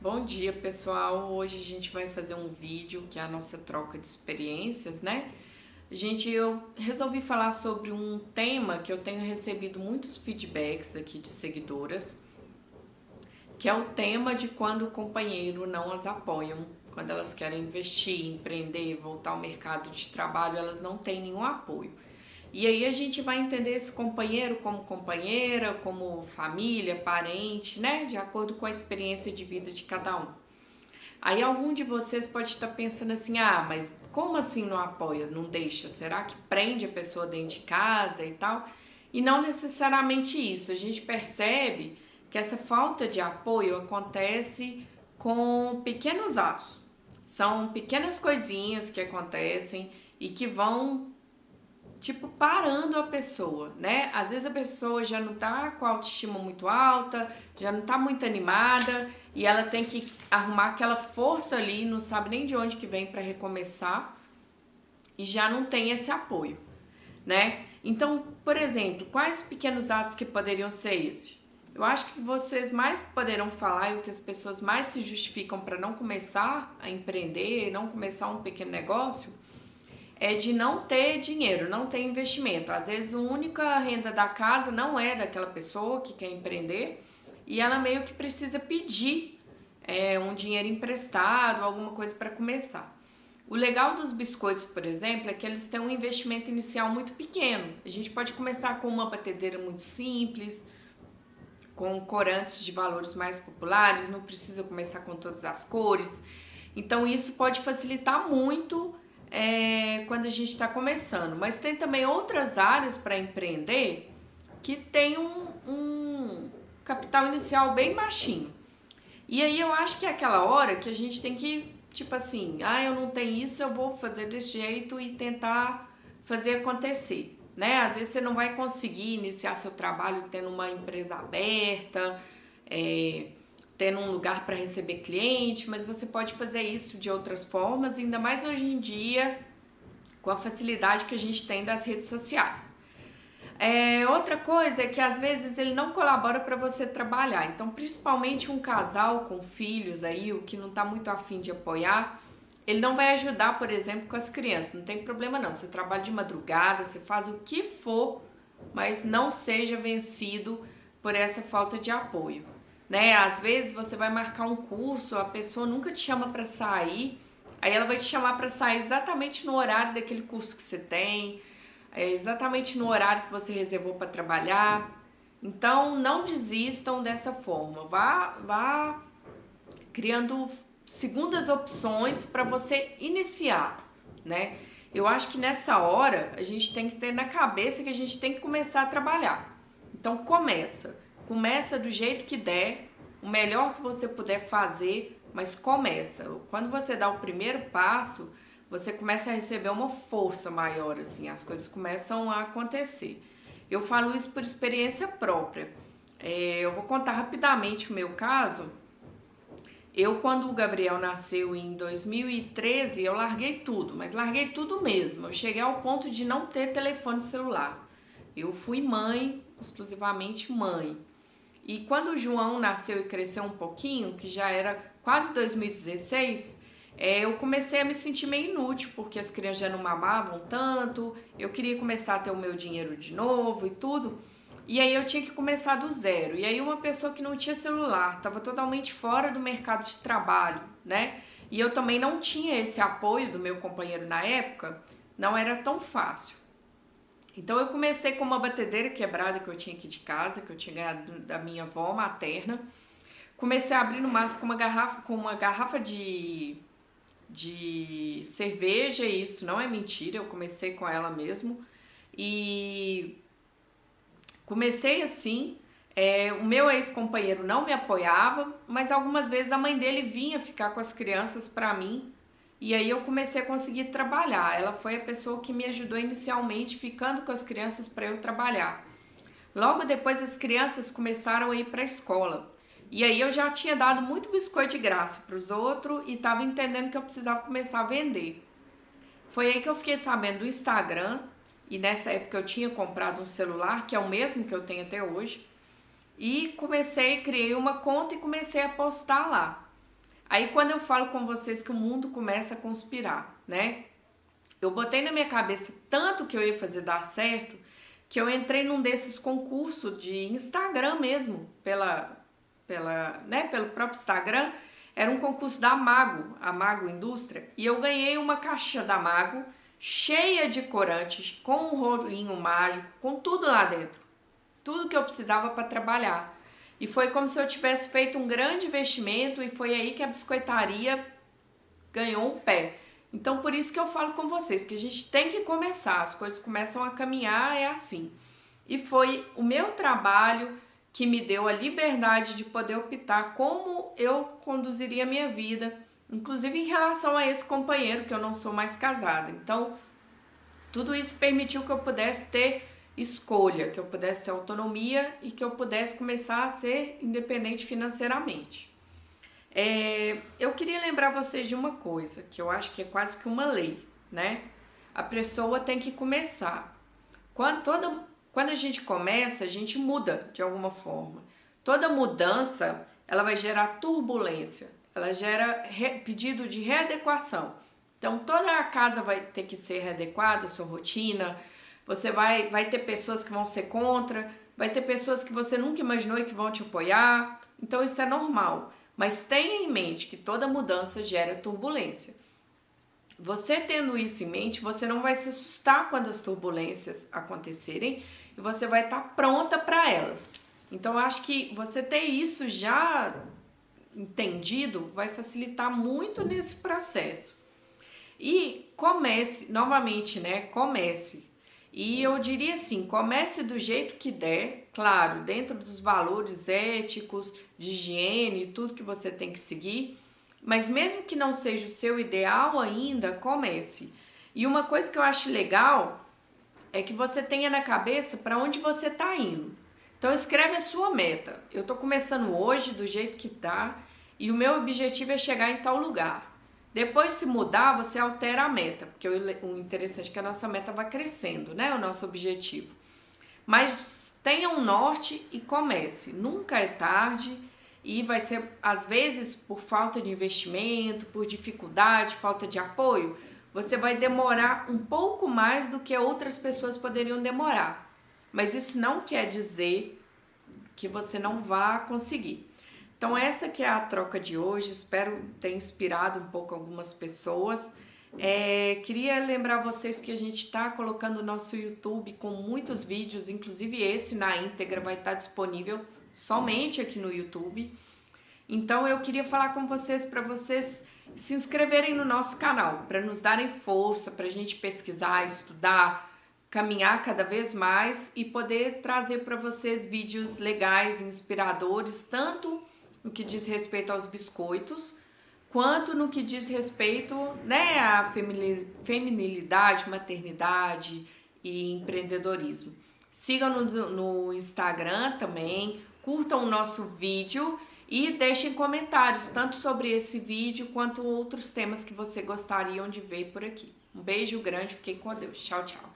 Bom dia, pessoal. Hoje a gente vai fazer um vídeo que é a nossa troca de experiências, né? Eu resolvi falar sobre um tema que eu tenho recebido muitos feedbacks aqui de seguidoras, que é o tema de quando o companheiro não as apoiam, quando elas querem investir, empreender, voltar ao mercado de trabalho, elas não têm nenhum apoio. E aí a gente vai entender esse companheiro como companheira, como família, parente, né? De acordo com a experiência de vida de cada um. Aí algum de vocês pode estar pensando assim, mas como assim não apoia, não deixa? Será que prende a pessoa dentro de casa e tal? E não necessariamente isso. A gente percebe que essa falta de apoio acontece com pequenos atos. São pequenas coisinhas que acontecem e que vão tipo, parando a pessoa, né? Às vezes a pessoa já não tá com a autoestima muito alta, já não tá muito animada e ela tem que arrumar aquela força ali, não sabe nem de onde que vem para recomeçar e já não tem esse apoio, né? Então, por exemplo, quais pequenos atos que poderiam ser esses? Eu acho que vocês mais poderão falar e o que as pessoas mais se justificam para não começar a empreender, não começar um pequeno negócio, é de não ter dinheiro, não ter investimento. Às vezes a única renda da casa não é daquela pessoa que quer empreender e ela meio que precisa pedir um dinheiro emprestado, alguma coisa para começar. O legal dos biscoitos, por exemplo, é que eles têm um investimento inicial muito pequeno. A gente pode começar com uma batedeira muito simples, com corantes de valores mais populares, não precisa começar com todas as cores. Então isso pode facilitar muito quando a gente está começando. Mas tem também outras áreas para empreender que tem um capital inicial bem baixinho. E aí eu acho que é aquela hora que a gente tem que, tipo assim, eu não tenho isso, eu vou fazer desse jeito e tentar fazer acontecer, né? Às vezes você não vai conseguir iniciar seu trabalho tendo uma empresa aberta, tendo um lugar para receber cliente, mas você pode fazer isso de outras formas, ainda mais hoje em dia, com a facilidade que a gente tem das redes sociais. Outra coisa é que às vezes ele não colabora para você trabalhar, então principalmente um casal com filhos aí, o que não está muito afim de apoiar, ele não vai ajudar, por exemplo, com as crianças, não tem problema não, você trabalha de madrugada, você faz o que for, mas não seja vencido por essa falta de apoio, né? Às vezes você vai marcar um curso, a pessoa nunca te chama para sair, aí ela vai te chamar para sair exatamente no horário daquele curso que você tem, exatamente no horário que você reservou para trabalhar. Então, não desistam dessa forma. Vá criando segundas opções para você iniciar, né? Eu acho que nessa hora a gente tem que ter na cabeça que a gente tem que começar a trabalhar. Então, começa do jeito que der, o melhor que você puder fazer, mas começa. Quando você dá o primeiro passo, você começa a receber uma força maior, assim, as coisas começam a acontecer. Eu falo isso por experiência própria. Eu vou contar rapidamente o meu caso. Quando o Gabriel nasceu em 2013, eu larguei tudo, mas larguei tudo mesmo. Eu cheguei ao ponto de não ter telefone celular. Eu fui mãe, exclusivamente mãe. E quando o João nasceu e cresceu um pouquinho, que já era quase 2016, eu comecei a me sentir meio inútil, porque as crianças já não mamavam tanto, eu queria começar a ter o meu dinheiro de novo e tudo, e aí eu tinha que começar do zero. E aí uma pessoa que não tinha celular, estava totalmente fora do mercado de trabalho, né? E eu também não tinha esse apoio do meu companheiro na época, não era tão fácil. Então eu comecei com uma batedeira quebrada que eu tinha aqui de casa, que eu tinha ganhado da minha avó materna. Comecei a abrir no máximo com uma garrafa de cerveja, e isso não é mentira, eu comecei com ela mesmo. E comecei assim, o meu ex-companheiro não me apoiava, mas algumas vezes a mãe dele vinha ficar com as crianças pra mim, e aí eu comecei a conseguir trabalhar. Ela foi a pessoa que me ajudou inicialmente, ficando com as crianças para eu trabalhar. Logo depois as crianças começaram a ir para a escola. E aí eu já tinha dado muito biscoito de graça para os outros e estava entendendo que eu precisava começar a vender. Foi aí que eu fiquei sabendo do Instagram, e nessa época eu tinha comprado um celular, que é o mesmo que eu tenho até hoje, e criei uma conta e comecei a postar lá. Aí quando eu falo com vocês que o mundo começa a conspirar, né? Eu botei na minha cabeça tanto que eu ia fazer dar certo, que eu entrei num desses concursos de Instagram mesmo, pelo próprio Instagram. Era um concurso da Mago, a Mago Indústria, e eu ganhei uma caixa da Mago cheia de corantes, com um rolinho mágico, com tudo lá dentro. Tudo que eu precisava para trabalhar. E foi como se eu tivesse feito um grande investimento e foi aí que a biscoitaria ganhou um pé. Então, por isso que eu falo com vocês, que a gente tem que começar, as coisas começam a caminhar, é assim. E foi o meu trabalho que me deu a liberdade de poder optar como eu conduziria a minha vida, inclusive em relação a esse companheiro, que eu não sou mais casada. Então, tudo isso permitiu que eu pudesse ter escolha, que eu pudesse ter autonomia e que eu pudesse começar a ser independente financeiramente. Eu queria lembrar vocês de uma coisa, que eu acho que é quase que uma lei, né? A pessoa tem que começar. Quando a gente começa, a gente muda de alguma forma. Toda mudança, ela vai gerar turbulência, ela gera pedido de readequação. Então, toda a casa vai ter que ser readequada, a sua rotina. Você vai ter pessoas que vão ser contra, vai ter pessoas que você nunca imaginou e que vão te apoiar. Então, isso é normal. Mas tenha em mente que toda mudança gera turbulência. Você tendo isso em mente, você não vai se assustar quando as turbulências acontecerem e você vai estar pronta para elas. Então, eu acho que você ter isso já entendido vai facilitar muito nesse processo. E comece, novamente, né? Comece. E eu diria assim, comece do jeito que der, claro, dentro dos valores éticos, de higiene e tudo que você tem que seguir, mas mesmo que não seja o seu ideal ainda, comece. E uma coisa que eu acho legal é que você tenha na cabeça para onde você está indo. Então escreve a sua meta. Eu estou começando hoje do jeito que tá e o meu objetivo é chegar em tal lugar. Depois, se mudar, você altera a meta, porque o interessante é que a nossa meta vai crescendo, né? O nosso objetivo. Mas tenha um norte e comece. Nunca é tarde e vai ser, às vezes, por falta de investimento, por dificuldade, falta de apoio, você vai demorar um pouco mais do que outras pessoas poderiam demorar. Mas isso não quer dizer que você não vá conseguir. Então essa que é a troca de hoje, espero ter inspirado um pouco algumas pessoas. Queria lembrar vocês que a gente está colocando o nosso YouTube com muitos vídeos, inclusive esse na íntegra vai estar disponível somente aqui no YouTube. Então eu queria falar com vocês para vocês se inscreverem no nosso canal, para nos darem força, para a gente pesquisar, estudar, caminhar cada vez mais e poder trazer para vocês vídeos legais, inspiradores, tanto no que diz respeito aos biscoitos, quanto no que diz respeito, né, à feminilidade, maternidade e empreendedorismo. Sigam no Instagram também, curtam o nosso vídeo e deixem comentários, tanto sobre esse vídeo quanto outros temas que você gostariam de ver por aqui. Um beijo grande, fiquem com Deus. Tchau, tchau.